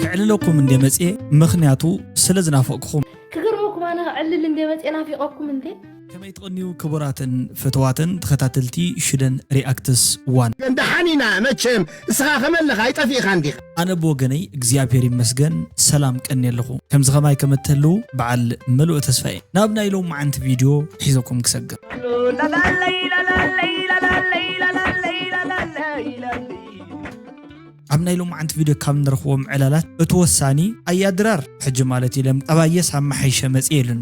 كعللكم اندي مصي مخنياتو سلازنافقكم كغرمكم انا علل اندي مصي نافقكم انت كما يتقنيو كبراتن فتواتن تخاتلتي شدن رياكتس 1 انت حنينا مچم اسخا خملخ ايطفي خاندي انا بوغني اغزيابير يمسغن سلام قني لخو كم زغماي كمتلو بعل ملؤ تسفاي نابنا يلوم معنت فيديو حيزكم كسغ لا لا لا عمنا يلوم عند فيديو كام نرخوهم علالات اتوساني اي درار حج مالتي لم طبايس هم حيشه مصيلن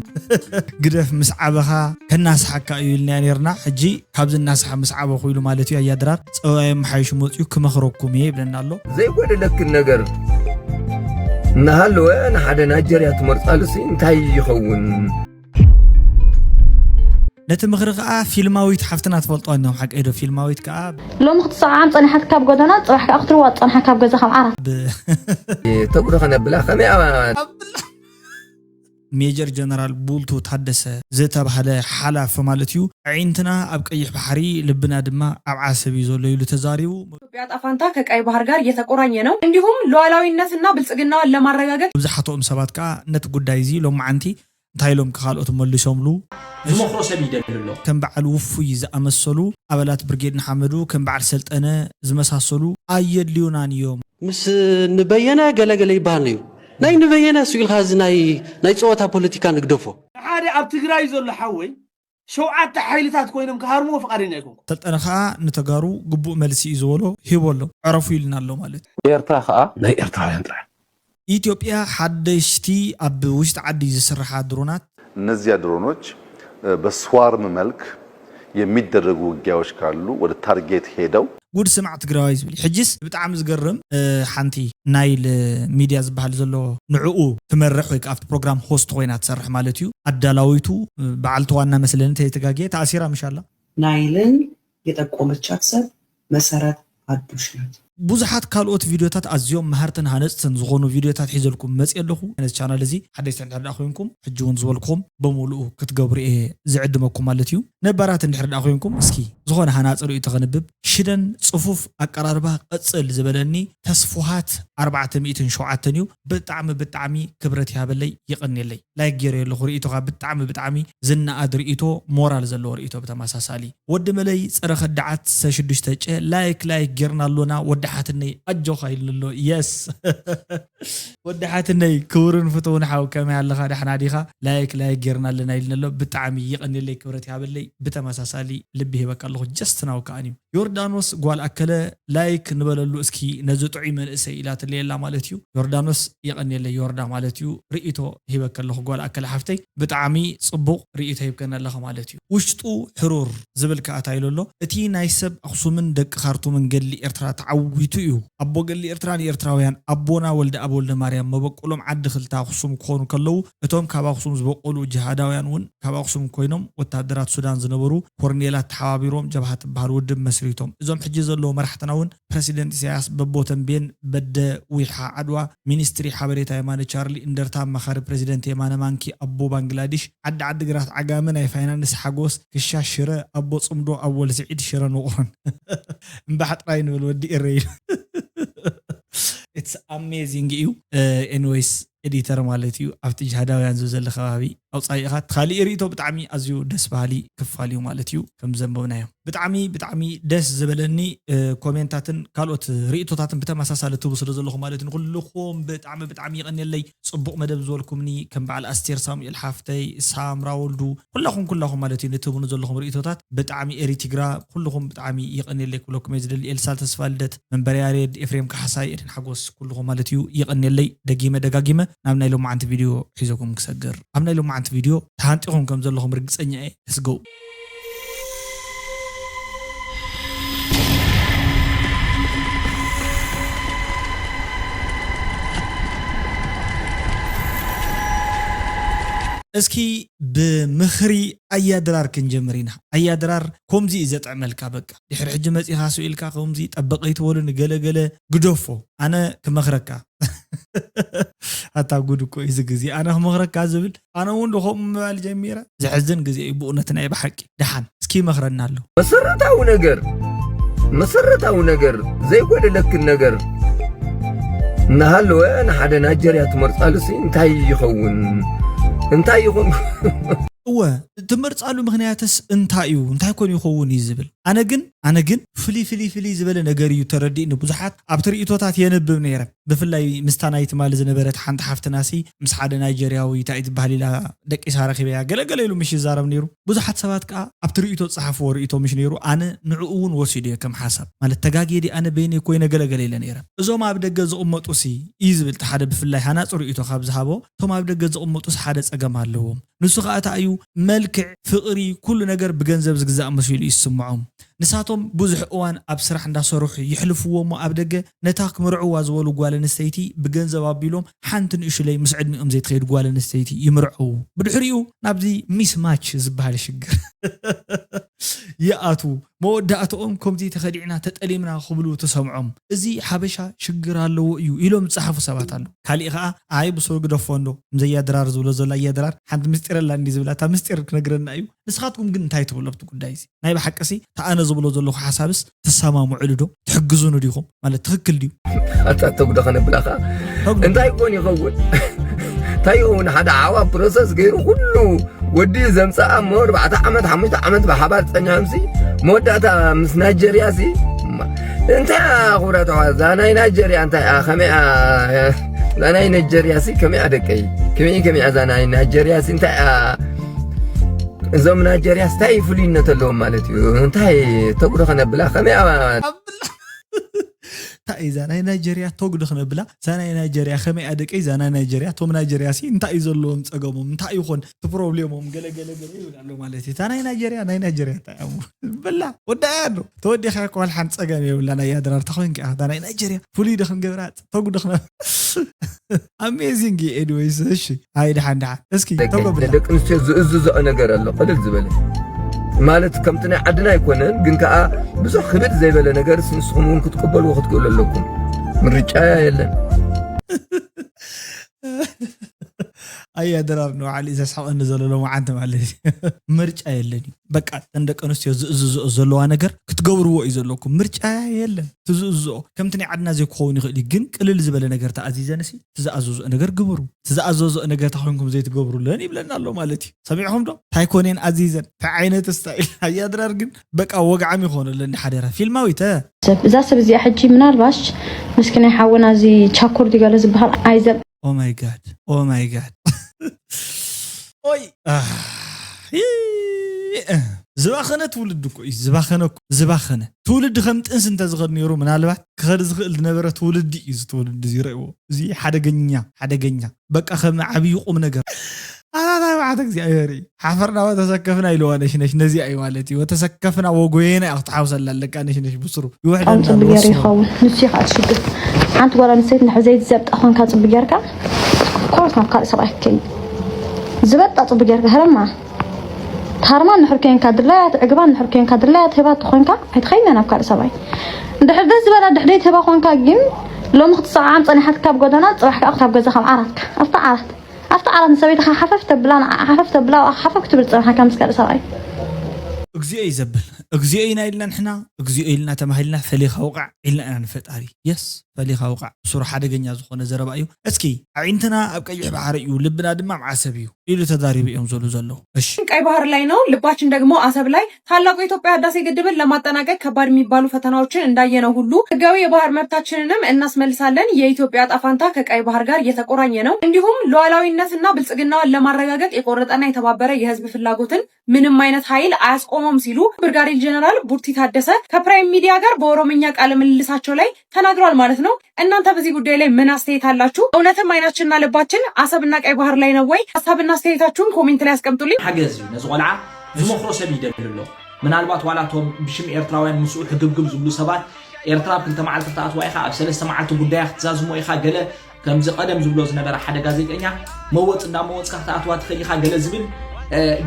قدف مسعبها كناس حكا يلنا نيرنا حجي كابز الناس مسعبه خويلو مالتي اي درار صواي محيش موطيو كمخركم يبلنا الله زي قول لك النجر نهالو انا حدا ناجريا تمرصالسي انتي يخون نتمغرقا فيلماويت حفتنا تفلطوا انهم حق ايدو فيلماويت كاب لو مختص عام صنحت كاب غدنا صباح اختر وات صنح كاب غزا خم عرف تقول خنا بلا خميا ميجر جنرال بولتو تحدث زيتا بحاله حلاف مالتيو عينتنا اب قيح بحري لبنا دما اب عاسب يزولو يلو تزاريو ኢትዮጵያ ጣፋንታ ከቀይ ባህር ጋር እየተቆራኘ ነው እንዲሁም ሉዓላዊነትና ብልጽግናን ለማረጋገጥ ብዙሓቶም ሰባት ካ ነት ጉዳይ ዚ ሎም ማዓንቲ ታይሎም ከኻልኦት መልሶምሉ ዝመኽሮ ሰብ ይደልሎ ከም በዓል ውፉይ ዝኣመሰሉ አባላት ብርጌድ ንሓመዱ ከም በዓል ሰልጠነ ዝመሳሰሉ ኣየድልዩናን እዮም ምስ ንበየነ ገለገለ ይባሃል እዩ ናይ ንበየነ ስኡል ኻዝ ናይ ጸወታ ፖለቲካ ንግደፎ ሓደ ኣብ ትግራይ ዘሎ ሓወይ ሸውዓተ ሓይልታት ኮይኖም ከሃርሞ ፈቃደኛ ይኮንኩ ሰልጠነ ኸኣ ንተጋሩ ግቡእ መልሲ እዩ ዝበሎ ሂቦሎ ዕረፉ ኢልና ኣሎ ማለት ኤርትራ ኸኣ ናይ ኤርትራውያን ጥራሕ ኢትዮጵያ ሓደሽቲ ኣብ ውሽጢ ዓዲ ዝስራሓ ድሮናት እነዚያ ድሮኖች በስዋርም መልክ የሚደረጉ ውጊያዎች ካሉ ወደ ታርጌት ሄደው ጉድ ስማዕ ትግራዋይ ዝብል ሕጅስ ብጣዕሚ ዝገርም ሓንቲ ናይል ሚድያ ዝበሃል ዘሎ ንዕኡ ትመርሕ ወይ ከኣፍቲ ፕሮግራም ሆስት ኮይና ትሰርሕ ማለት እዩ ኣዳላዊቱ በዓልቲ ዋና መስለኒ ተይተጋግየ ተኣሲራ ምሻላ ናይልን የጠቆመቻት ሰብ መሰረት አዱሽ ናት ብዙሓት ካልኦት ቪዲዮታት ኣዝዮም መሃርትን ሃነፅትን ዝኾኑ ቪዲዮታት ሒዘልኩም መጽ ኣለኹ ነዚ ቻናል እዚ ሓደሽቲ እንድሕር ኮይንኩም ሕጂ እውን ዝበልኩም በሙሉኡ ክትገብሩ እየ ዝዕድመኩም ማለት እዩ ነባራት እንድሕር ኮይንኩም እስኪ ዝኾነ ሃናፅር እዩ ተኸንብብ ሽደን ጽፉፍ ኣቀራርባ ቅፅል ዝበለኒ ተስፉሃት 407 እዩ ብጣዕሚ ክብረት ያበለይ ይቕንየለይ ላይክ ገይረ ኣለኹ ርእይቶኻ ብጣዕሚ ዝናኣድ ርእይቶ ሞራል ዘለዎ ርእይቶ ብተመሳሳሊ ወዲ መለይ ፀረ ኸዳዓት 6 ጨ ላይክ ገይርና ኣሎና ወድሓትነይ ኣጆኻ ኢልሎ የስ ወድሓትነይ ክብርን ፍትውን ሓው ከመይ ኣለኻ ደሕና ዲኻ ላይክ ገይርና ኣለና ኢልሎ ብጣዕሚ ይቕንየለይ ክብረት ያበለይ ብተመሳሳሊ ልቢ ሂበካ ኣለኹ ጀስት ናው ከኣኒ ዮርዳኖስ ጓል ኣከለ ላይክ ንበለሉ እስኪ ነዚ ጥዑይ መንእሰይ ኢላ ትለየላ ማለት እዩ ዮርዳኖስ ይቕንየለይ ዮርዳ ማለት እዩ ርእይቶ ሂበካ ኣለኹ ጓል ኣከለ ሓፍተይ ብጣዕሚ ጽቡቕ ርእይቶ ሂብከና ኣለኻ ማለት እዩ ውሽጡ ሕሩር ዝብል ከኣታ ኢልሎ እቲ ናይ ሰብ ኣኽሱምን ደቂ ካርቱምን ገሊ ኤርትራ ተዓዊቱ እዩ ኣቦ ገሊ ኤርትራን ኤርትራውያን ኣቦና ወልደ ኣብ ወልደ ማርያም መበቆሎም ዓዲ ክልተ ኣኽሱም ክኾኑ ከለዉ እቶም ካብ ኣኽሱም ዝበቆሉ ጅሃዳውያን እውን ካብ ኣኽሱም ኮይኖም ወታደራት ሱዳን ዝነበሩ ኮርኔላት ተሓባቢሮም ጀብሃ ትበሃል ውድብ መስሪቶም እዞም ሕጂ ዘለዎ መራሕትና እውን ፕሬሲደንት ኢሳያስ በቦተንቤን በደ ዊሓ ዓድዋ ሚኒስትሪ ሓበሬታ የማነ ቻርሊ እንደርታ መኻሪ ፕሬሲደንት የማነ ማንኪ ኣቦ ባንግላዴሽ ዓዲ ግራት ዓጋመ ናይ ፋይናንስ ሓጎስ ክሻ ሽረ ኣቦ ጽምዶ ኣወል ስዒድ ሽረ ንቑሮን እምባሕጥራይ ንብል ወዲ ኢረይ it's amazing እዩ anyways ኤዲተር ማለት እዩ ኣብቲ ጅሃዳውያን ዝዘለ ከባቢ ኣውፃኢኻ ትኻሊእ ርእይቶ ብጣዕሚ ኣዝዩ ደስ በሃሊ ክፋል እዩ ማለት እዩ ከም ዘንበብናዮ ብጣዕሚ ደስ ዝበለኒ ኮሜንታትን ካልኦት ርእይቶታትን ብተመሳሳሊ ትብሉ ስለ ዘለኹም ማለት እዩ ኩልኩም ብጣዕሚ ይቐንየለይ ጽቡቕ መደብ ዝበልኩምኒ ከም በዓል ኣስቴር ሳሙኤል ሓፍተይ ሳምራ ወልዱ ኩላኹም ማለት እዩ ንትብሉ ዘለኹም ርእይቶታት ብጣዕሚ ኤሪቲግራ ኩልኩም ብጣዕሚ ይቐንየለይ ክብለኩም እየ ዝደሊ ኤልሳል ተስፋ ልደት መንበሪ ያሬድ ኤፍሬም ካሕሳይ ኤደን ሓጎስ ኩልኩም ማለት እዩ ይቐንየለይ ደጊመ ናብ ናይ ሎማዓንቲ ቪድዮ ሒዘኩም ክሰግር ኣብ ናይ ሎማዓንቲ ቪድዮ ተሃንጢኹም ከም ዘለኹም ርግፀኛ እየ እስገው እስኪ ብምኽሪ ኣያድራር ክንጀምሪና ኣያድራር ከምዚ ዘጥዕመልካ በቃ ድሕሪ ሕጂ መፂኻ ስኢልካ ከምዚ ጠበቀይት ወሉ ንገለገለ ግደፎ ኣነ ክመኽረካ ኣታ ጉድ እኮ እዚ ግዜ ኣነ ክመኽረካ ዝብል ኣነ እውን ድኹም ምባል ጀሚረ ዝሕዝን ግዜ እዩ ብእውነት ናይ ብሓቂ ድሓን እስኪ መኽረና ኣሎ መሰረታዊ ነገር ዘይጎደለክ ነገር نهالو أنا حدا نيجيريا تمرت قالسي انتي يخون هو تمرت قالو مغنياتس انتايو انتاي كون يخون يزبل أنا جن فلي زبالة نجاري تردي إنه بزحات أبتري إتوتات ينبب نيرة بفلاي مستنايت مال زنبرت حنت حفت ناسي مسحاد نيجيريا ويتأيد بحالي لا دك إسهار خبيها قال له مش زارم نيرو بزحات سبات كا أبتري إتوت صحف ور إتو مش نيرو أنا نعون وسيدي كم حسب مال التجاجي دي أنا بيني كوينة قال نيرة زو ما بدك جز أمة أسي يزبل تحد بفلاي هنات ور إتو خاب زهابو ثم ما بدك جز أمة أس حدث أجمع لهم نسخة أيو ملك فقري كل نجار بجنزب زجزاء مسؤول يسمعهم نساتهم بزح أوان أبصر عند صاروخ يحلفوا وما أبدجة نتاق مرعوا زوالو قال نستيتي بجنزب أبيلهم حنتن إيش لي مسعدني أم زي تخيل قال نستيتي يمرعوا بدحريو نبدي ميس ماتش زبها الشجر يأتوا مودعتهم كمتي تخدعنا تتألمنا خبلو تسمعهم زي حبشة شجر الله يلوم صحف سبات الله خليقة عيب صور قدفوندو زي يدرار زولا زولا يدرار حد مستير الله ندي زولا تا مستير نقرنا أيو نسخاتكم جن تايتو ولا بتقول دايسي نايب حكسي تأنا زبلو زلو حسابس تسمع معلدو تحجزون ديهم على تركل ديو أتاتوك دخن بلاخا أنت يكون يقول تايون هذا عوا بروسس غير كله ودي زمسا أمور بعد عمد عمد بحبات تنامسي مودة مس نيجيريا سي أنت غورة زاناي نيجيريا أنت خمي زاناي نيجيريا سي كمي أدكي كمي زاناي نيجيريا سي أنت زم نيجيريا ستاي فلين نتلوم مالتي أنت تقول خنا بلا خمي تا إذا نيجيريا توقد خنا بلا زانا نيجيريا خمي أدكي زانا نيجيريا توم نيجيريا سي انت إيزولهم تقومهم انت يخون تبروبليمهم قل يقولوا مالتي تانا نيجيريا تاعمو بلا ودانو تودي خاك والحن تقامي ولا انا يادرار تخوين كا تانا نيجيريا فولي دخن قبرات توقد خنا اميزنج انويز ايش هاي دحان اسكي توقد بلا دك نستي زز ነገር አለ قلل زبله ማለት ከምትነ ዓድና ይኮነን ግን ከኣ ብዙ ክብድ ዘይበለ ነገር ስንስኹም ክትቀበሉ ወክትቀበሉ ለኩም ምርጫ የለን أي درار نوع على إذا سحق النزل لو ما عنده معلش مرجع يلني بقى عندك أنس يزلوا أنا جر كتجوروا يزلوكم مرجع يلن تزوزوا كم تني عدنا زي كوني خلي جن كل اللي زبالة نجر تعزيز نسي تزعزوز أنا جر جبروا تزعزوز أنا جر تحرنكم زي تجبروا لاني بلنا الله مالتي سمعهم ده تايكونين عزيزا فعينة تستايل هيا درار جن بقى وقع عمي خون لاني حديرة في الماويته إذا سب زي حجي من الباش مسكين يحاولنا زي شاكور دي قال زبها عايزة Oh my god. أوي زباخنة تولد كويس زباخنة تولد خمت إنسان تزغر نيرو من على بعد خرز خل نبرة تولد تولد زي رأيو زي حدا جنيا بقى خم عبي يقوم نجر أنا بعدك زي أيري حفرنا وتسكفنا إلو نش نزي أي والتي وتسكفنا وجوينا أخطحوس لك أنا نش بصرو يوحد أنت بجاري خاون نسيخ أشيك أنت ولا نسيت نحزيت زبط أخوان كاتب بجارك كورس ما قال صراحة زبط أطب بجارك هرمان نحركين كادرلات عقبان نحركين كادرلات هبات خونكا هتخيلنا أنا بكار سبعي دحدث زبالة دحديت هبا خونكا جيم لو مختص عام صني حد كاب قدنات راح أخطب جزء خم عرضك أفتح عرض نسوي دخل حففت بلا حففت بالصراحة كم سكر سبعي أجزئي زبل أجزئي نايلنا نحنا أجزئي لنا تمهلنا فليخ وقع إلا أنا نفتاري يس فليخ وقع صورة حدا جنيا زخونة زرب أيو أسكي عينتنا أبقى يحب عريو لبنا دمام عسبيو إلو تداري بيهم زلو إيش ቀይ ባህር ላይ ነው ልባችን ደግሞ አሰብ ላይ ታላቁ የኢትዮጵያ ህዳሴ ግድብን ለማጠናቀቅ ከባድ የሚባሉ ፈተናዎችን እንዳየነው ሁሉ ህጋዊ የባህር መብታችንንም እናስመልሳለን የኢትዮጵያ ጣፋንታ ከቀይ ባህር ጋር የተቆራኘ ነው እንዲሁም ሉዓላዊነትና ብልጽግናዋን ለማረጋገጥ የቆረጠና የተባበረ የህዝብ ፍላጎትን ምንም አይነት ኃይል አያስቆመም ሲሉ ብርጋዴር ጀነራል ቡርቲ ታደሰ ከፕራይም ሚዲያ ጋር በኦሮምኛ ቃለ ምልልሳቸው ላይ ተናግረዋል ማለት ነው እናንተ በዚህ ጉዳይ ላይ ምን አስተያየት አላችሁ እውነትም አይናችንና ልባችን አሰብና ቀይ ባህር ላይ ነው ወይ ሐሳብና አስተያየታችሁን ኮሜንት ላይ አስቀምጡልኝ حجز نزغلعة زمخرو سبيل دلله من البات ولاتهم بشم إرتراوين مسؤول حجبجب زبلو سبات إرتراب كنت معلت تاعت وايخا أبسلست معلت قدايا اختزازمو إيخا جلا كم زي قدم زبلو زنبر حدا جازيك إنيا موت إندا موت كحت وات خليخا جلا زبل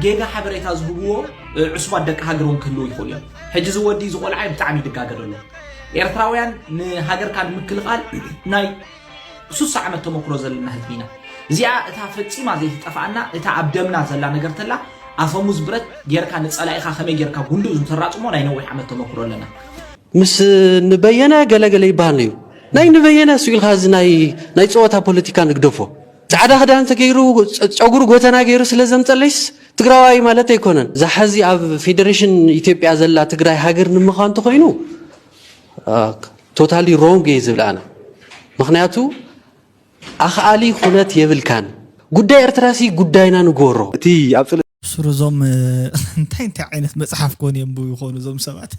جيجا حبريت هزبوه عصبات دك هاجرون كله يخليهم حجز ودي زغلعة بتعمي دك هاجرونه إرتراوين هاجر كان مكل قال ناي سوس عمل تمكروز النهدينا زيا تفتي ما زي تفعلنا تعبدمنا زلا نجرتلا أفهموز برد جيرك عن تسأل إخا خمي جيرك وندوز مترات مو نينوي عمل تمكرو لنا مس نبينا جلا يبانيو ናይ ንበየነ ስኡል ኻዝ ናይ ጾታ ፖለቲካ ንግደፎ ጻዕዳ ክዳን ተገይሩ ጨጉሩ ጎተና ገይሩ ስለዘምጸለይስ ትግራዋይ ማለት ኣይኮነን ዛሕዚ ኣብ ፌደሬሽን ኢትዮጵያ ዘላ ትግራይ ሃገር ንምኻን ተኾይኑ ቶታሊ ሮንግ ይዝብላና ምክንያቱ ኣኽኣሊ ኩነት የብልካን ጉዳይ ኤርትራሲ ጉዳይና ንጎሮ እቲ ኣብ ስሩዞም እንታይ ዓይነት መጽሓፍ ኮን የንብቡ ይኾኑ ዞም ሰባት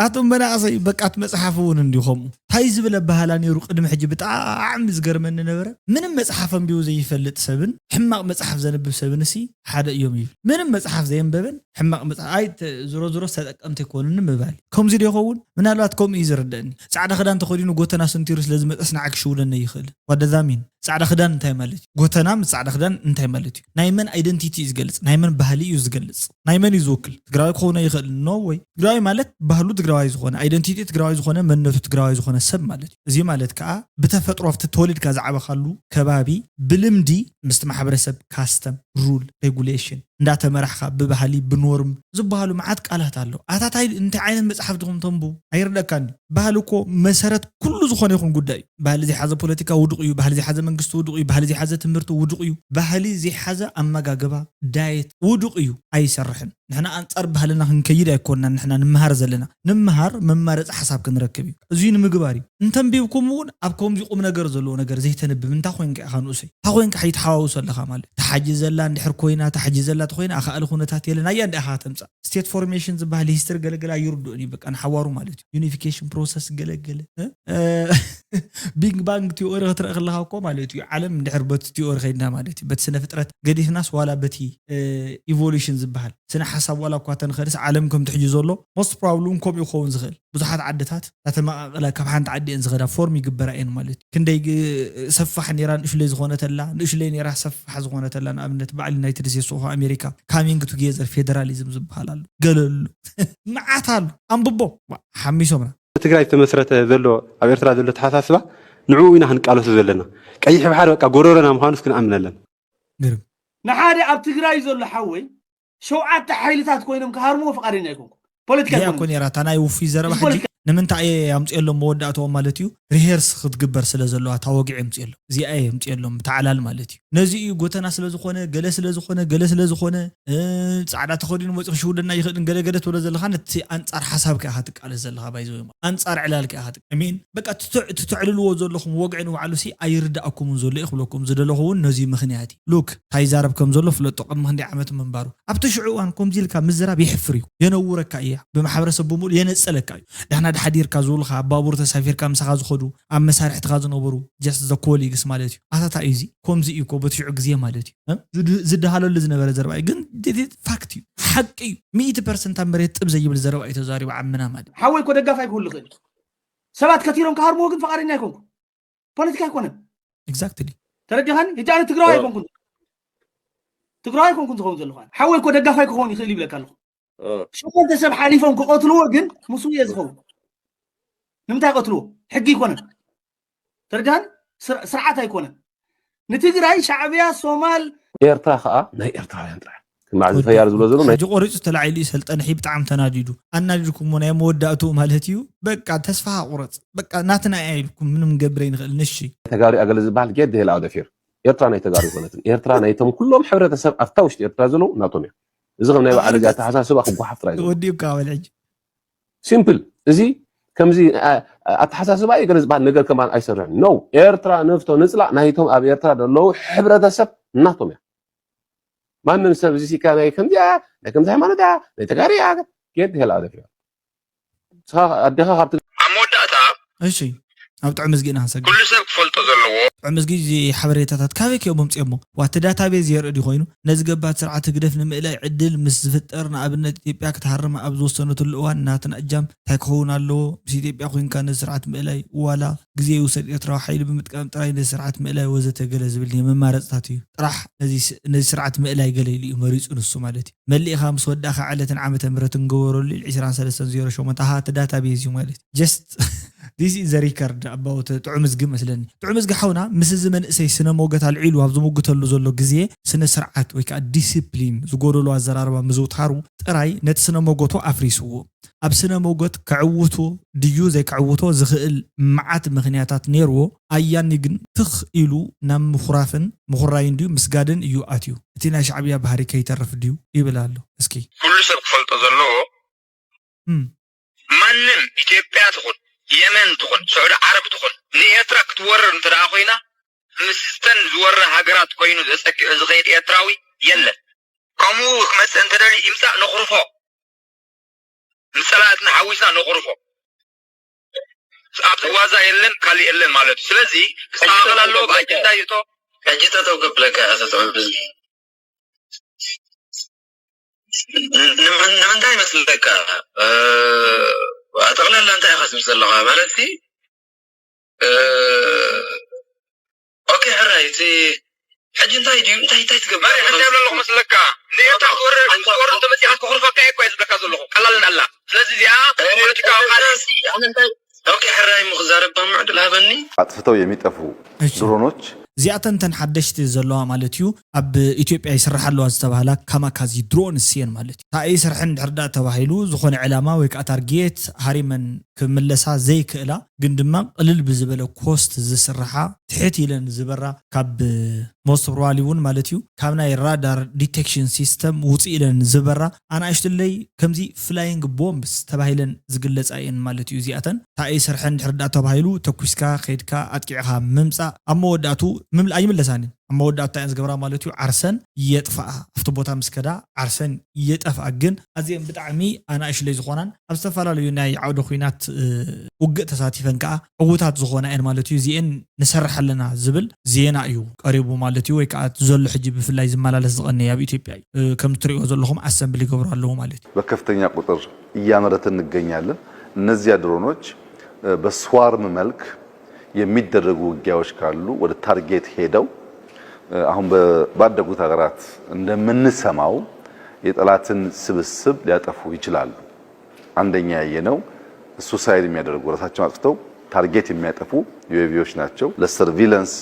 ኣቶም መናእሰይ በቃት መጽሓፍ እውን እንዲኾሙ ታይ ዝብለ ባህላ ነይሩ ቅድሚ ሕጂ ብጣዕሚ ዝገርመኒ ነበረ ምንም መጽሓፍ አንቢቡ ዘይፈልጥ ሰብን ሕማቕ መጽሓፍ ዘንብብ ሰብን እሲ ሓደ እዮም ይብል ምንም መጽሓፍ ዘየንበብን ሕማቕ መጽሓፍ ኣይ ዝሮ ተጠቀምቲ ይኮኑን ምባል ከምዚ ይኸውን ምናልባት ከምኡ ይዝርደኒ ጻዕዳ ክዳን ተኸዲኑ ጎተና ስንቲሩ ስለዝመጠስና ዓክሽውለነ ይኽእል ወደዛሚን ጻዕዳ ክዳን እንታይ ማለት ጎተና ጻዕዳ ክዳን እንታይ ማለት ናይ መን አይደንቲቲ ዝገልጽ ናይ መን ባህሊ እዩ ዝገልጽ ናይ መን ይዝውክል ትግራዋይ ክኾነ ይኽእል ኖ ወይ ትግራዋይ ማለት ባህሉ ትግራዋይ ዝኾነ አይደንቲቲ ትግራዋይ ዝኾነ መንነቱ ትግራዋይ ዝኾነ ሰብ ማለት እዚ ማለት ከዓ ብተፈጥሮ ፍት ተወሊድካ ዝዓበኻሉ ከባቢ ብልምዲ ምስቲ ማሕበረሰብ ካስተም ሩል ሬጉሌሽን እንዳተመራሕካ ብባህሊ ብኖርም ዝበሃሉ መዓት ቃላት ኣሎ ኣታታይ እንታይ ዓይነት መጽሓፍ ድኹም ተንቡ ኣይርደካኒ ባህሊ እኮ መሰረት ኩሉ ዝኾነ ይኹን ጉዳይ ባህሊ ዘይሓዘ ፖለቲካ ውድቕ እዩ ባህሊ ዘይሓዘ መንግስቲ ውድቕ እዩ ባህሊ ዘይሓዘ ትምህርቲ ውድቕ እዩ ባህሊ ዘይሓዘ ኣመጋግባ ዳየት ውድቕ እዩ ኣይሰርሕን ንሕና ኣንጻር ባህልና ክንከይድ ኣይኮንና ንሕና ንምሃር ዘለና ንምሃር መማረፂ ሓሳብ ክንረክብ እዩ እዙይ ንምግባር እዩ እንተንቢብኩም እውን ኣብ ከምዚ ቁም ነገር ዘለዎ ነገር ዘይተነብብ እንታይ ኮይንካ ኢኻ ንኡሰይ እንታይ ኮይንካ ይተሓዋውሱ ኣለኻ ማለት ተሓጂ ዘላ እንድሕር ኮይና ተሓጂ ዘላ ተኮይና ኣኻእል ኩነታት የለና እያ እንደ ኢኻ ተምፃእ ስቴት ፎርሜሽን ዝበሃል ሂስትሪ ገለገላ ይርድኡን እዩ በቃ ንሓዋሩ ማለት እዩ ዩኒፊኬሽን ፕሮሰስ ገለገለ ቢግ ባንግ ቲዮሪ ክትርኢ ከለኻ እኮ ማለት እዩ ዓለም እንድሕር በቲ ቲዮሪ ከይድና ማለት እዩ በቲ ስነ ፍጥረት ገዲፍናስ ዋላ በቲ ኢቮሉሽን ዝበሃል ስነ ሓሳብ ዋላ እኳ ተንኸድስ ዓለም ከም ትሕጂ ዘሎ ሞስት ፕሮብለም ከምኡ ይኸውን ዝኽእል ብዙሓት ዓድታት ተተማቐለ ካብ ሓንቲ ዓዲ እየን ዝኸዳ ፎርም ይግበራ እየን ማለት እዩ ክንደይ ሰፋሕ ነራ ንእሽለይ ዝኾነተላ ንእሽለይ ነራ ሰፋሕ ዝኾነተላ ንኣብነት በዓል ዩናይትድ ስቴትስ ኦፍ ኣሜሪካ ካሚንግ ቱጌዘር ፌደራሊዝም ዝበሃል ኣሎ ገለሉ መዓት ኣሎ ኣንብቦ ሓሚሶምና ትግራይ ተመስረተ ዘሎ ኣብ ኤርትራ ዘሎ ተሓሳስባ ንዕኡ ኢና ክንቃለሱ ዘለና ቀይሕ ባሕሪ በቃ ጎረሮና ምዃኑስ ክንኣምን ኣለና ግርም ንሓደ ኣብ ትግራይ ዘሎ ሓወይ ሸውዓተ ሓይልታት ኮይኖም ክሃርምዎ ፈቃደኛ ኣይኮንኩ ፖለቲካ ይኮን ነራ ናይ ውፊ ዘረባ ሕጂ ንምንታይ ያምጽየሎም መወዳእቶም ማለት እዩ ሪሄርስ ክትግበር ስለ ዘለዋ ታወጊዕ የምጽየሎም እዚኣ የምጽየሎም ተዓላል ማለት እዩ ነዚ እዩ ጎተና ስለ ዝኾነ ገለ ስለ ዝኾነ ጻዕዳ ተኸዲኑ ወፂ ክሽውደና ይኽእል ገለገለ ትብሎ ዘለኻ ነቲ ኣንጻር ሓሳብ ከ ክትቃለስ ዘለኻ ባይዘው ኣንጻር ዕላል ከ ኣሚን በቃ ትትዕልልዎ ዘለኹም ወግዕን ዋዕሉሲ ኣይርዳእኩምን ዘሎ ይኽብለኩም ዝደለኹውን ነዚ ምኽንያት ሉክ ታይዛረብ ከም ዘሎ ፍለጦ ቅድሚ ክንደይ ዓመት መንባሩ ኣብቲ ሽዑ እዋን ከምዚ ኢልካ ምዝራብ ይሕፍር እዩ የነውረካ እያ ብማሕበረሰብ ብምሉእ የነፀለካ እዩ ዳሕና ድሓዲርካ ዝብልካ ባቡር ተሳፊርካ ምሳኻ ዝኸዱ ኣብ መሳርሕትካ ዝነበሩ ጀስት ዘ ኮሊግስ ማለት እዩ ኣታታ እዚ ከምዚ እዩ ኮ በትሽዑ ግዜ ማለት እዩ ዝደሃለሉ ዝነበረ ዘረባ ግን ፋክት እዩ ሓቂ እዩ 100% ኣብ መሬት ጥብ ዘይብል ዘረባ እዩ ተዛሪቡ ዓምና ማለት ሓወይ ኮ ደጋፋይ ክህሉ ይኽእል ሰባት ከቲሮም ክሃርምዎ ግን ፈቃደኛ ኣይኮንኩ ፖለቲካ ኣይኮነን ኤግዛክትሊ ተረዲኻኒ ሕጂ ኣነ ትግራዋይ ኣይኮንኩን ዝኸውን ዘለኹ ሓወይ ኮ ደጋፋይ ክኸውን ይኽእል ይብለካ ኣለኹ ሸሞንተ ሰብ ሓሊፎም ክቐትልዎ ግን ምስ እየ ዝኸውን ንምንታይ ቀትልዎ ሕጊ ይኮነን ተረዲኻኒ ስርዓት ኣይኮነን ንትግራይ ሻዕብያ ሶማል ኤርትራ ከዓ ናይ ኤርትራውያን ጥራሕ ክማዕዝ ፈያር ዝብሎ ዘሎ ሕጂ ቆሪፁ ተላዒሉ ሰልጠን ሒ ብጣዕሚ ተናዲዱ ኣናዲድኩም ናይ መወዳእቱ ማለት እዩ በቃ ተስፋ ቁረፅ በቃ ናትና ኣይልኩም ምንም ገብረ ይንኽእል ንሺ ተጋሩ ኣገለ ዝበሃል ጌድ ደህል ኣው ደፊር ኤርትራ ናይ ተጋሩ ኮነትን ኤርትራ ናይቶም ኩሎም ሕብረተሰብ ኣብታ ውሽጢ ኤርትራ ዘለዉ ናቶም እዮም እዚ ከም ናይ ባዕሉ ጋ ተሓሳስባ ክጓሓፍ ጥራይ ወዲኡካ በል ሕጂ ሲምፕል እዚ ከምዚ ኣተሓሳስባ እዩ ገለ ዝበሃል ነገር ከማን ኣይሰርሕን ኖ ኤርትራ ነፍቶ ንፅላእ ናይቶም ኣብ ኤርትራ ዘለዉ ሕብረተሰብ ናቶም እያ ማንም ሰብ እዚ ሲካ ናይ ከምዚያ ናይ ከምዚ ሃይማኖት እያ ናይ ተጋሩ እያ ጌድ ደህል ኣው ደፊር ኣዴኻ ካብቲ መወዳእታ እሺ ኣብ ጥዑም መዝጊእና ክንሰግድ ኩሉ ሰብ ክፈልጦ ዘለዎ ጥዑም መዝጊ ሓበሬታታት ካበይ ከዮም መምፅኦሞ ዋቲ ዳታቤዝ የርኢ ኮይኑ ነዚ ገባት ስርዓት ግደፍ ንምእላይ ዕድል ምስ ዝፍጠር ንኣብነት ኢትዮጵያ ክትሃርማ ኣብ ዝወሰነትሉ እዋን እናትና እጃም እንታይ ክኸውን ኣለዎ ምስ ኢትዮጵያ ኮይንካ ነዚ ስርዓት ምእላይ ዋላ ግዜ ይውሰድ ኤርትራዊ ሓይሊ ብምጥቃም ጥራይ ነዚ ስርዓት ምእላይ ወዘተ ገለ ዝብል መማረፅታት እዩ ጥራሕ ነዚ ስርዓት ምእላይ ገለ ኢሉ እዩ መሪፁ ንሱ ማለት እዩ መሊእኻ ምስ ወዳእኻ ዓለትን ዓመተ ምህረት ንገበረሉ 2308 እቲ ዳታቤዝ እዩ ማለት ጀስት this is a record about ጥዑምዝግ መስለኒ ጥዑምዝግ ሓውና ምስ ዝመንእሰይ ስነ ሞገት አልዒሉ ኣብ ዝሞግተሉ ዘሎ ግዜ ስነ ስርዓት ወይ ከዓ ዲሲፕሊን ዝጎደሎ አዘራርባ ምዝውታሩ ጥራይ ነቲ ስነ ሞገቱ አፍሪስዎ ኣብ ስነ ሞገት ከዕውቱ ድዩ ዘይከዕውቶ ዝኽእል መዓት ምኽንያታት ነይርዎ ኣያኒ ግን ትኽ ኢሉ ናብ ምኹራፍን ምኹራይን ድዩ ምስጋድን እዩ ኣትዩ እቲ ናይ ሻዕብያ ባህሪ ከይተርፍ ድዩ ይብል ኣሎ እስኪ ኩሉ ሰብ ክፈልጦ ዘለዎ ማንም ኢትዮጵያ ትኹን የመን ትኹን ሳዑዲ ዓረብ ትኹን ንኤርትራ ክትወረር እንትደኣ ኮይና ምስተን ዝወረ ሃገራት ኮይኑ ዘፀኪዑ ዝኸይድ ኤርትራዊ የለን ከምኡ ክመፅእ እንተደሊ ይምፃእ ነኹርፎ ምሰላትና ሓዊስና ነኹርፎ ኣብቲ ዋዛ የለን ካሊእ የለን ማለት እዩ ስለዚ ክስተኻኸል ኣለዎ ብኣጀንዳ ይእቶ ኣጀንዳ ተውገብ ኣተተዕብዝ ንምንታይ ይመስለካ ጠቕላላ እንታይ ኢኻ ትብል ዘለኻ ማለት ኦኬ ሕራይ እቲ ሕጂ እንታይ ድዩ እንታይ ትገብር እንታይ ብለለኹ መስለካ ንኤርትራ ክትወርር እንተመፂኻ ክኹርፈካ እየ እኳ እየ ዝብለካ ዘለኹ ቀላልን ኣላ ስለዚ እዚኣ ፖለቲካዊ ኦኬ ሕራይ ምክዛረብ ምዕድል ሃበኒ አጥፍተው የሚጠፉ ድሮኖች ዚኣተንተን ሓደሽቲ ዘለዋ ማለት እዩ ኣብ ኢትዮጵያ ይስራሕ ኣለዋ ዝተባሃላ ካማካዚ ድሮን ስየን ማለት እዩ ታኢ ስርሕን ድሕርዳ ተባሂሉ ዝኾነ ዕላማ ወይ ከዓ ታርጌት ሃሪመን ክምለሳ ዘይክእላ ግን ድማ ቅልል ብዝበለ ኮስት ዝስርሓ ትሕት ኢለን ዝበራ ካብ ሞስት ፕሮባብሊ እውን ማለት እዩ ካብ ናይ ራዳር ዲቴክሽን ሲስተም ውፅእ ኢለን ዝበራ ኣናእሽተለይ ከምዚ ፍላይንግ ቦምብስ ተባሂለን ዝግለፃ እየን ማለት እዩ ዚኣተን ታኢ ስርሕን ድሕርዳ ተባሂሉ ተኩስካ ከይድካ ኣጥቂዕኻ ምምፃእ ኣብ መወዳእቱ ኣይምለሳንን ኣብ መወዳእቱ እንታይ ዝገብራ ማለት እዩ ዓርሰን የጥፋኣ ኣብቲ ቦታ ምስከዳ ዓርሰን የጠፍኣ ግን ኣዝየን ብጣዕሚ ኣናእሽተለይ ዝኾናን ኣብ ዝተፈላለዩ ናይ ዓውደ ኩናት ውግእ ተሳቲፈን ከዓ ዕውታት ዝኾና እየን ማለት እዩ እዚአን ንሰርሕ ኣለና ዝብል ዜና እዩ ቀሪቡ ማለት እዩ ወይ ከዓ ዘሎ ሕጂ ብፍላይ ዝመላለስ ዝቐነየ ኣብ ኢትዮጵያ እዩ ከም ትሪእዎ ዘለኹም አሰምብል ይገብሩ ኣለዎ ማለት እዩ በከፍተኛ ቁጥር እያመረትን እንገኛለን እነዚያ ድሮኖች በስዋርም መልክ የሚደረጉ ውጊያዎች ካሉ ወደ ታርጌት ሄደው አሁን ባደጉት ሀገራት እንደምንሰማው የጠላትን ስብስብ ሊያጠፉ ይችላሉ አንደኛ ያየነው ሱሳይድ የሚያደርጉ ራሳቸውን አጥፍተው ታርጌት የሚያጠፉ ዩኤቪዎች ናቸው ለሰርቪላንስ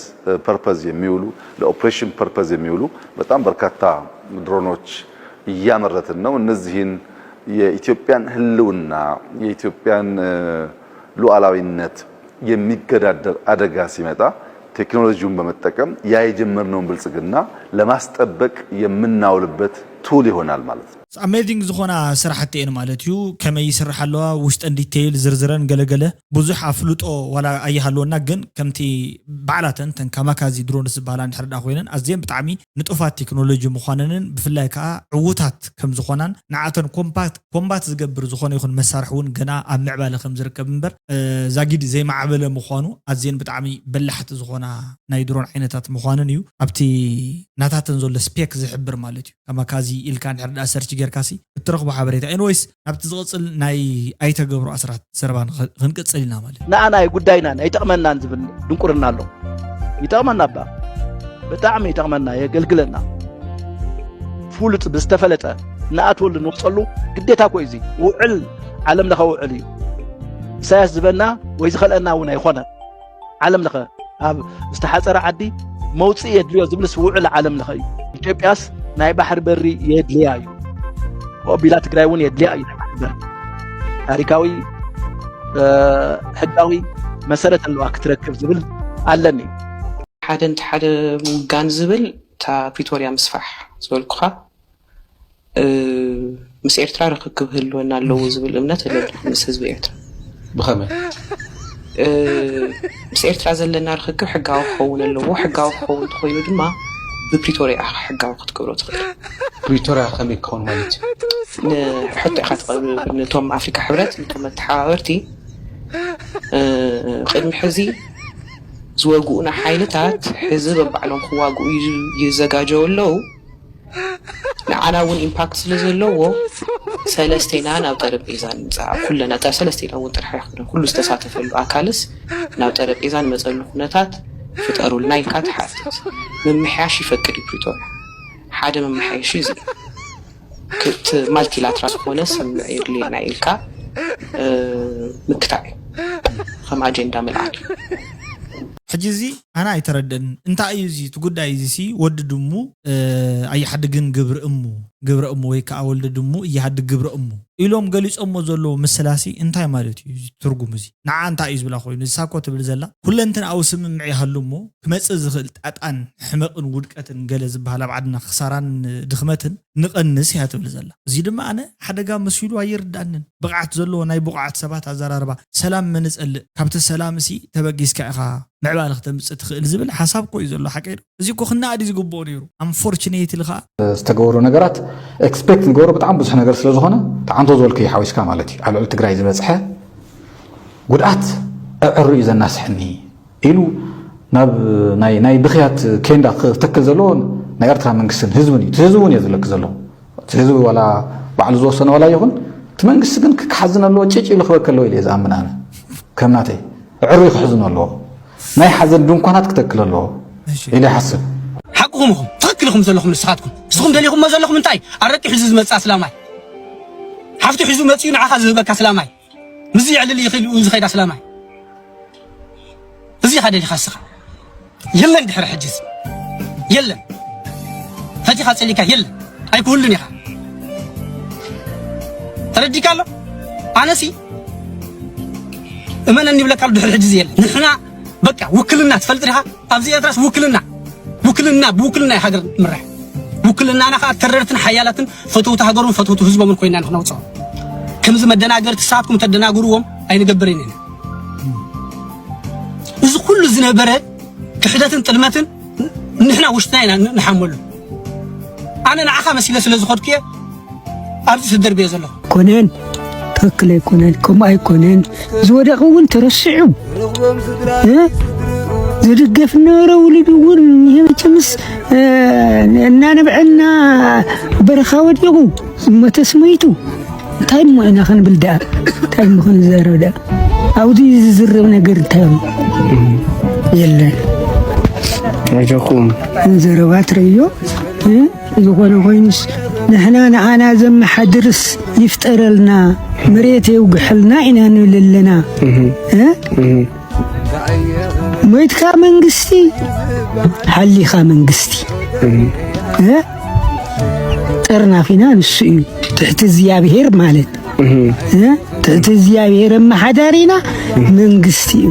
ፐርፐዝ የሚውሉ ለኦፕሬሽን ፐርፐዝ የሚውሉ በጣም በርካታ ድሮኖች እያመረትን ነው እነዚህን የኢትዮጵያን ህልውና የኢትዮጵያን ሉዓላዊነት የሚገዳደር አደጋ ሲመጣ ቴክኖሎጂውን በመጠቀም ያ የጀመርነውን ብልጽግና ለማስጠበቅ የምናውልበት ቱል ይሆናል ማለት ነው አሜዚንግ ዝኾና ስራሕቲ እየን ማለት እዩ ከመይ ይስራሕ ኣለዋ ውሽጠን ዲቴይል ዝርዝረን ገለገለ ብዙሕ ኣፍልጦ ዋላ ኣይሃለወና ግን ከምቲ በዓላተን ተን ካማካዚ ድሮን ዝበሃላ እንድሕር ዳ ኮይነን ኣዝየን ብጣዕሚ ንጡፋት ቴክኖሎጂ ምዃነንን ብፍላይ ከዓ ዕውታት ከም ዝኾናን ንዓተን ኮምባት ዝገብር ዝኾነ ይኹን መሳርሒ እውን ገና ኣብ ምዕባለ ከም ዝርከብ እምበር ዛጊድ ዘይማዕበለ ምዃኑ ኣዝየን ብጣዕሚ በላሕቲ ዝኾና ናይ ድሮን ዓይነታት ምዃነን እዩ ኣብቲ ናታተን ዘሎ ስፔክ ዝሕብር ማለት እዩ ካማካዚ ኢልካ እንድሕር ዳ ሰርች ጌርካሲ እትረኽቡ ሓበሬታ ኤንዌይስ ናብቲ ዝቕፅል ናይ ኣይተገብሩ ኣስራት ዘረባን ክንቅፅል ኢና ማለት ንኣና ጉዳይና ኣይጠቕመናን ዝብል ድንቁርና ኣሎ ይጠቕመና ባ ብጣዕሚ ይጠቕመና የገልግለና ፍሉጥ ብዝተፈለጠ ንኣትወሉ ንወፅሉ ግዴታ ኮ እዚ ውዕል ዓለም ለኸ ውዕል እዩ ኢሳያስ ዝበና ወይ ዝኸልአና እውን ኣይኮነ ዓለም ለኸ ኣብ ዝተሓፀረ ዓዲ መውፅእ የድልዮ ዝብልስ ውዕል ዓለም ለኸ እዩ ኢትዮጵያስ ናይ ባሕር በሪ የድልያ እዩ وبلا تግራይ እውን የድልያ እዩ ታሪካዊ ሕጋዊ መሰረት ኣለዋ ክትረክብ ዝብል ኣለኒ ሓደ ሙጋን ዝብል ታ ፕሪቶሪያ ምስፋሕ ዝበልኩኻ ምስ ኤርትራ ርክክብ ህልወና ኣለዎ ዝብል እምነት ኣለኒ ምስ ህዝቢ ኤርትራ ብኸመይ ምስ ኤርትራ ዘለና ርክክብ ሕጋዊ ክኸውን ኣለዎ ሕጋዊ ክኸውን ተኮይኑ ድማ ببريتوريا حقا وقت كبرت بريتوريا خمي كون مالت حتى أخذ نتوم أفريقيا حبرت نتوم تحاورتي قدم حزي زوجونا حيلتات حزب بعلم خواجو يزجاجو لو أنا وين إمباكت لزلوا سلستينا ناوترب إيزان كلنا سلستينا ونطرح كل استساتف الأكالس ناوترب إيزان مثل نتات فتقروا لنا يكاد حاتت من محاشي فكري بريتوريا حاجة من محاشي زي كنت مالتي لاترال كونس سمعي لي أنا إلكا مكتعي ከም ኣጀንዳ ምልዓል حجزي أنا أتردد أنت أيزي تقول أيزي ود دمو أي حد جن جبر أمو هيك أول دمو أي حد جبر أمو إلهم قالوا أمو زلوا مسلاسي أنت مالتي ترجو مزي نعم أنت أيز بلا خوي نساقو تبلزلا كل أنت أوسم معي هالمو كمس زغلت أتأن حمق ودك جلز بهلا بعدنا خساران دخمتن نقنس هي تبلزلا زيد ما أنا حدا قام مسؤول ويرد عنن بقعت زلوا ناي بقعت 7,400 سلام من نسأل كابت السلام سي تبقيس كأخا معبالغ تمصت خيل زبل حساب كويس زلوا حكيرو زي كو خنا عادي زغبو نيرو unfortunately لخا استغورو نغرات expect نغورو بتعم بزح نغر سلازخونه تعانتو زولكي حويسكا مالتي على علت تግራይ ዝበጽሐ ጉድኣት ዕሩ እዩ ዘናስሕኒ ኢሉ ናብ ናይ ብኽያት ኬንዳ ክትክል ዘሎ ናይ ኤርትራ መንግስትን ህዝብን እዩ ህዝቡን እዩ ዝልክ ዘሎ ህዝቡ ዋላ ባዕሉ ዝወሰነ ዋላ ይኹን እቲ መንግስቲ ግን ክሓዝን ኣለዎ ጭጭ ኢሉ ክበከል ኢለ ዝኣምን ኣነ ከም ናተይ ዕሩ ክሕዝን ኣለዎ ናይ ሓዘን ድንኳናት ክተክል ኣለዎ ኢለ ይሓስብ حقكم تفكلكم زلكم لسخاتكم سخم دليكم ما زلكم انتاي ارقي حزز مصا سلاماي حفتي حزو مصينا عخا زبكا سلاماي مزي على اللي يخيل وزخيدا سلاماي زي خدي خاصخ يلا ندحر حجز يلا فتي خاصليكا يلا اي كلني خا ترديك الله انا سي امنني بلا قال دحر حجز يلا نحنا بقى وكلنا تفلطرها ابزي ادرس وكلنا بوكلنا حجر مرح وكلنا أنا خاطر كررتن حيالاتن فتوت هجرون فتوت حزبهم من كوينا نحن وصل كم زمان دناجر تساعدكم تدناجروهم أين جبريننا إذا كل زنبرة كحدة تلمتن نحن وشتينا نحمله أنا نعخا مسيلة سلزخد كيا أرجع الدرب يزله كونين تكلي كونين كم أي كونين زود أقول ترشعوا زرقفنا رولد ون يوم تمس أنا بعنا برخاوت يقو ثم تسميتو تايم ما أنا خن بالدار تايم خن زاردا أودي زرنا قرتهم يلا أجاكم زروات ريو يقولوا وينس نحنا أنا زم حدرس يفتر لنا مريتي وقحلنا إنا نللنا مويتكا منقستي حليخا منقستي ترنا فينا نسئي تحت الزيابير مالت تحت الزيابير ما حدارينا منقستي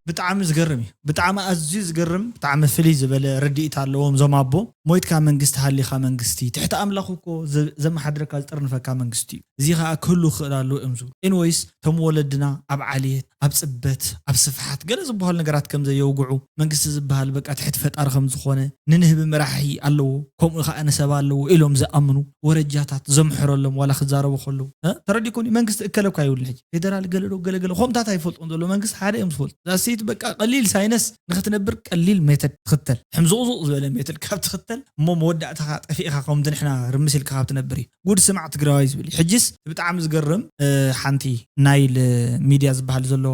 بتعم زقرمي بتعم أزيز قرم بتعم فليز بلا رديت على لوم زمابو مويتكا منقست حليخا منقستي تحت أملاخوكو زم حدرك ترن فكا منقستي زيها كله خلالو امزو انويس تمولدنا اب عليت اب صبت اب صفحات قال زبهال نغرات كم زي يوقعو منقست زبهال بقى تحت فطار خم زخونه ننهب مراحي الله كم خا انا سبالو الهم زامنو ورجاتات زمحرلهم ولا خزارو خلو ترديكوني منقست اكلكو يقول لي فيدرال قلقلو خمتات يفلطون دلو منقست حدا يمسفل زاسيت بقى قليل ساينس نختنبر قليل ميتد تختل حمزوزو زبل ميتد كاب تختل مو مودعتها طفيخا قوم دنحنا رمسل كاب تنبري قود سمعت تግራዋይ ዝብል ሕጅስ ብጣዕሚ ዝገርም ሓንቲ ናይል ሚድያ ዝበሃል ዘሎ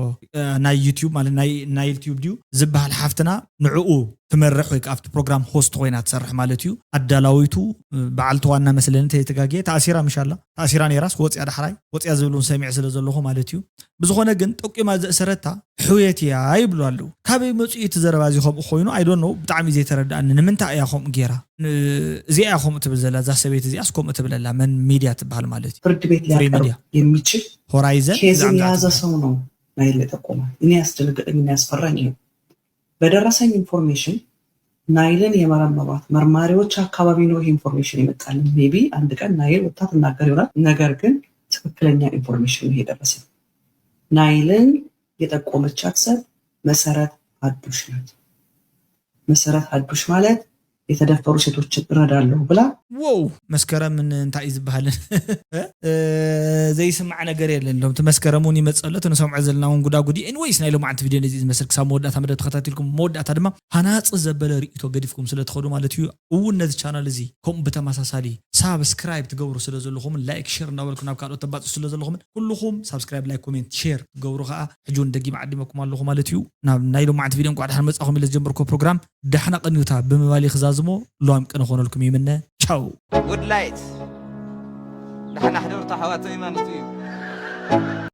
ናይ ዩቲዩብ ማለት ናይ ዩቲዩብ ዲዩ ዝበሃል ሓፍትና ንዕኡ تمرح ويك أفت برنامج هوست خوينا تسرح مالتيو الدلاويتو بعلتوانا مثلا تيتجاجي تأثيرها إن شاء الله تأثيراني راس وطي على حراي وطي أزولون سامع سلزلهم مالتيو بزخونا جنت أوكي ما زسرتها حويتي عيب لولو كابي متى يتزربازي خم أخوينو I don't know بتعمي زي ترد أن نمنت أي خم جيرا زي أي خم تبزلا زي سبيت زي أسكم تبزلا من ميديا تبهال مالتي فرد بيت لا يمشي هورايزن كيزن يازا سونو ما يلي تقوم إني أستلق إني أسفرني በደረሰኝ ኢንፎርሜሽን ናይልን የመረመሯት መርማሪዎች አካባቢ ነው ኢንፎርሜሽን ይመጣል ሜቢ አንድ ቀን ናይል ወጣ ተናገር ይሆናል ነገር ግን ትክክለኛ ኢንፎርሜሽን ይሄ ደረሰ ናይልን የጠቆመቻት ሰብ መሰረት አዱሽ ናት መሰረት አዱሽ ማለት የተደፈሩ ሴቶችን እረዳለሁ ብላ ዋው መስከረም እንታይ ይዝባልን ዘይ ስማዕ ነገር የለን ለም ተመስከረሙን ይመጸለት ነው ሰምዕ ዘለናውን ጉዳጉዲ ኤንዌይስ ናይሎ ማዕንት ቪዲዮ ነዚ መስልክ ሳም ወዳታ መደ ተከታተልኩም ወዳታ ድማ ሃናጽ ዘበለ ሪእቶ ገዲፍኩም ስለተኸዱ ማለት እዩ እውን ነዚ ቻናል እዚ ከም በተማሳሳሊ ሳብስክራይብ ትገብሩ ስለዘለኹም ላይክ ሼር እናበልኩ ናብ ካልኦት ተባጽ ስለዘለኹም ኩልኹም ሳብስክራይብ ላይክ ኮሜንት ሼር ገብሩ ኸኣ ሕጁን ደጊም ዓዲመኩም ኣለኹ ማለት እዩ ናብ ናይሎ ማዕንት ቪዲዮ እንኳ ድሓን መጻኹም ኢለ ጀምርኮ ፕሮግራም ድሓና ቀኒውታ ብምባሊ خزازمو لوام كن خونلكم يمنا تشاو Good light نحن حضرت حواتي ما نستوي